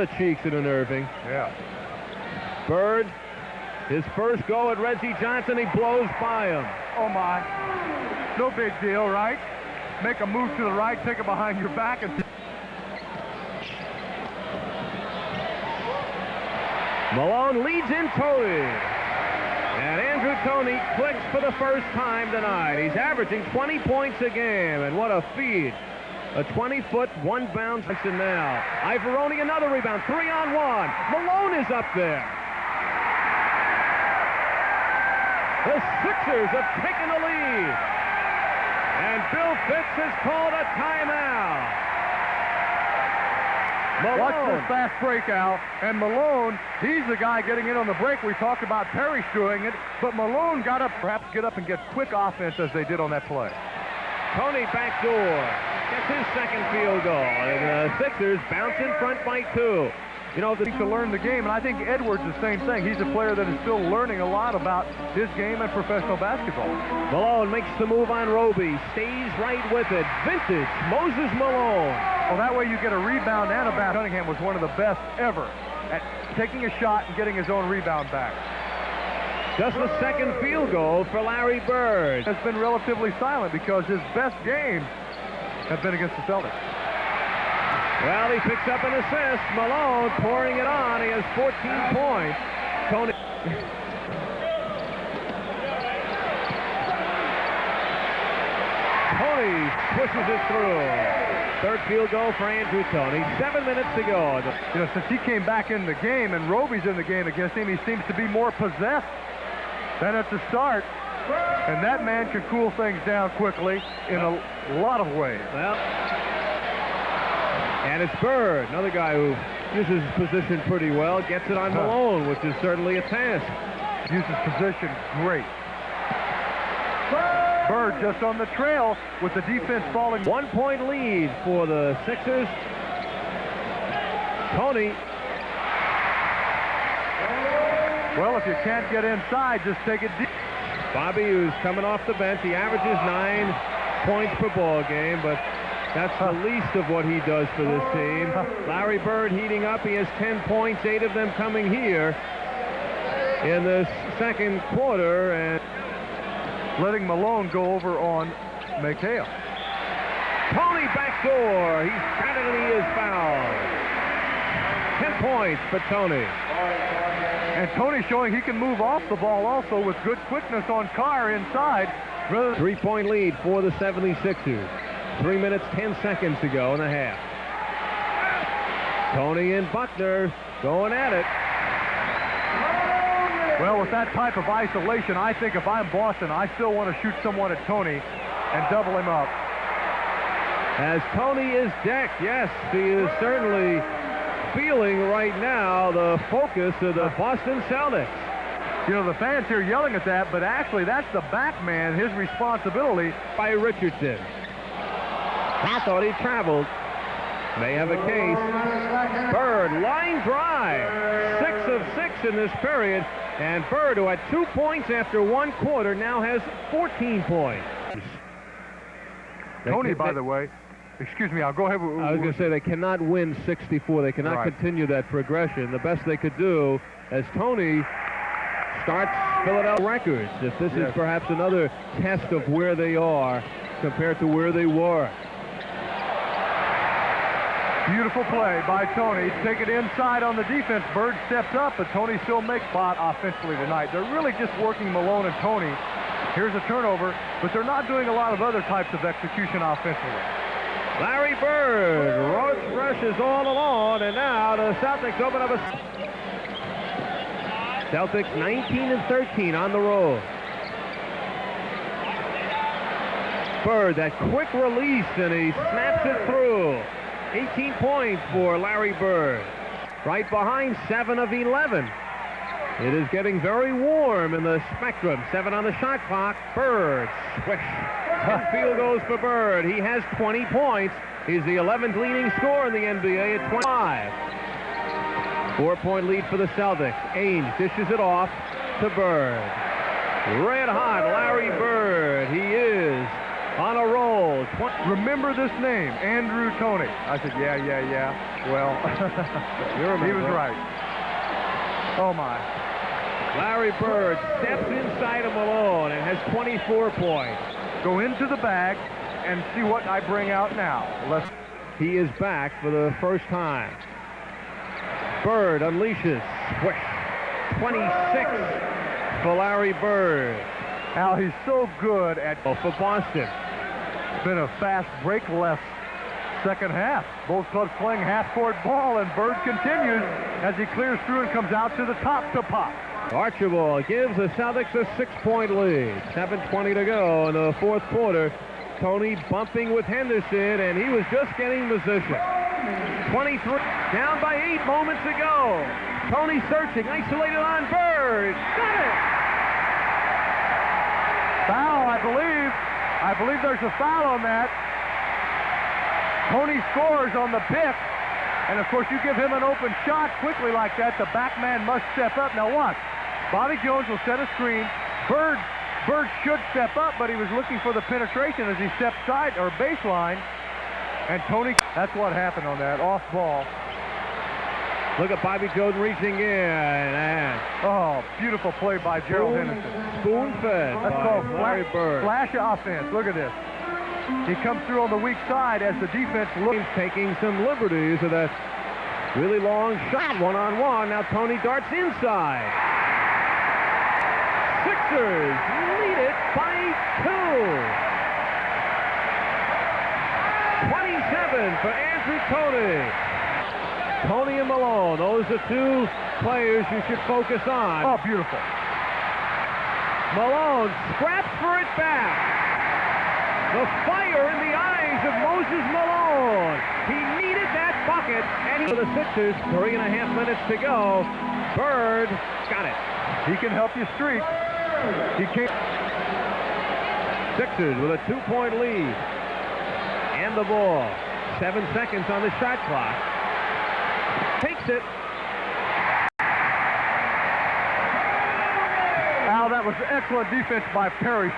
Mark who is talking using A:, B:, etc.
A: The Cheeks in an Erving.
B: Yeah.
A: Bird, his first go at Reggie Johnson, he blows by him.
B: Oh, my. No big deal, right? Make a move to the right, take it behind your back, and...
A: Malone leads in Toney. And Andrew Toney clicks for the first time tonight. He's averaging 20 points a game, and what a feed. A 20-foot, one-bounce action now. Ivoroni, another rebound, 3-on-1. Malone is up there. The Sixers have taken the lead. And Bill Fitz has called a timeout. Malone.
B: Watch this fast breakout. And Malone, he's the guy getting in on the break. We talked about Parrish doing it, but Malone got to perhaps get up and get quick offense as they did on that play.
A: Toney backdoor. Gets his second field goal. And the Sixers bounce in front by 2.
B: You know, to learn the game, and I think Edwards the same thing. He's a player that is still learning a lot about his game and professional basketball.
A: Malone makes the move on Roby. Stays right with it. Vintage Moses Malone.
B: Well, that way you get a rebound and a basket. Cunningham was one of the best ever at taking a shot and getting his own rebound back.
A: Just the second field goal for Larry Bird.
B: Has been relatively silent because his best games have been against the Celtics.
A: Well, he picks up an assist. Malone pouring it on. He has 14 points. Toney. Toney pushes it through. Third field goal for Andrew Toney. 7 minutes to go.
B: You know, since he came back in the game and Roby's in the game against him, he seems to be more possessed than at the start. And that man can cool things down quickly in a lot of ways.
A: Well, and it's Bird, another guy who uses his position pretty well, gets it on Malone, which is certainly a task.
B: Uses position great. Bird just on the trail with the defense falling.
A: 1 point lead for the Sixers. Toney.
B: Well, if you can't get inside, just take it deep.
A: Bobby, who's coming off the bench, he averages 9 points per ball game, but that's the least of what he does for this team. Larry Bird heating up. He has 10 points, 8 of them coming here in this second quarter. And
B: letting Malone go over on McHale.
A: Toney backdoor. He's got it and he is fouled. 10 points for Toney.
B: And Toney showing he can move off the ball also with good quickness on Carr inside.
A: 3-point lead for the 76ers. 3 minutes, 10 seconds to go in the half. Toney and Buckner going at it.
B: Well, with that type of isolation, I think if I'm Boston, I still want to shoot someone at Toney and double him up.
A: As Toney is decked, yes, he is certainly feeling right now the focus of the Boston Celtics.
B: You know, the fans here yelling at that, but actually that's the back man, his responsibility.
A: By Richardson. I thought he traveled. May have a case. Bird, line drive. 6 of 6 in this period. And Bird, who had 2 points after 1 quarter, now has 14 points.
B: Toney, by the way, excuse me, I'll go ahead.
A: I was going to say they cannot win 64. They cannot continue that progression. The best they could do as Toney starts Philadelphia records. If this is perhaps another test of where they are compared to where they were.
B: Beautiful play by Toney. Take it inside on the defense. Bird steps up, but Toney still makes spot offensively tonight. They're really just working Malone and Toney. Here's a turnover, but they're not doing a lot of other types of execution offensively.
A: Larry Bird rushes all along, and now the Celtics open up a... Celtics 19-13 on the road. Bird, that quick release, and he snaps it through. 18 points for Larry Bird. Right behind 7 of 11. It is getting very warm in the Spectrum. 7 on the shot clock. Bird, swish. 10 field goals for Bird. He has 20 points. He's the 11th leading scorer in the NBA at 25. 4-point lead for the Celtics. Ainge dishes it off to Bird. Red hot Larry Bird. He is on a roll.
B: Remember this name, Andrew Toney. I said, yeah. Well, he was right. Oh, my.
A: Larry Bird steps inside of Malone and has 24 points.
B: Go into the bag and see what I bring out now.
A: He is back for the first time. Bird unleashes. 26 for Larry Bird.
B: Al, he's so good at...
A: For Boston.
B: It's been a fast break-less second half. Both clubs playing half-court ball, and Bird continues as he clears through and comes out to the top to pop.
A: Archibald gives the Celtics a 6-point lead. 7:20 to go in the fourth quarter. Toney bumping with Henderson, and he was just getting position. 23, down by 8 moments ago. Toney searching, isolated on Bird. Got it!
B: Foul, I believe. I believe there's a foul on that. Toney scores on the pick. And, of course, you give him an open shot quickly like that, the back man must step up. Now watch. Bobby Jones will set a screen. Bird should step up, but he was looking for the penetration as he stepped side or baseline. And Toney, that's what happened on that off ball.
A: Look at Bobby Jones reaching in, and
B: oh, beautiful play by Gerald Henderson.
A: Spoon-fed by Larry Bird.
B: Flash of offense. Look at this. He comes through on the weak side as the defense looks.
A: Taking some liberties with that really long shot, one-on-one. Now Toney darts inside. Sixers lead it by 2. 27 for Andrew Toney. Toney and Malone, those are two players you should focus on.
B: Oh, beautiful.
A: Malone scraps for it back. The fire in the eyes of Moses Malone. He needed that bucket, and for the Sixers, 3.5 minutes to go. Bird got it.
B: He can help you streak. He can't.
A: Sixers with a 2-point lead. And the ball. 7 seconds on the shot clock. Takes it.
B: Al, that was excellent defense by Parrish.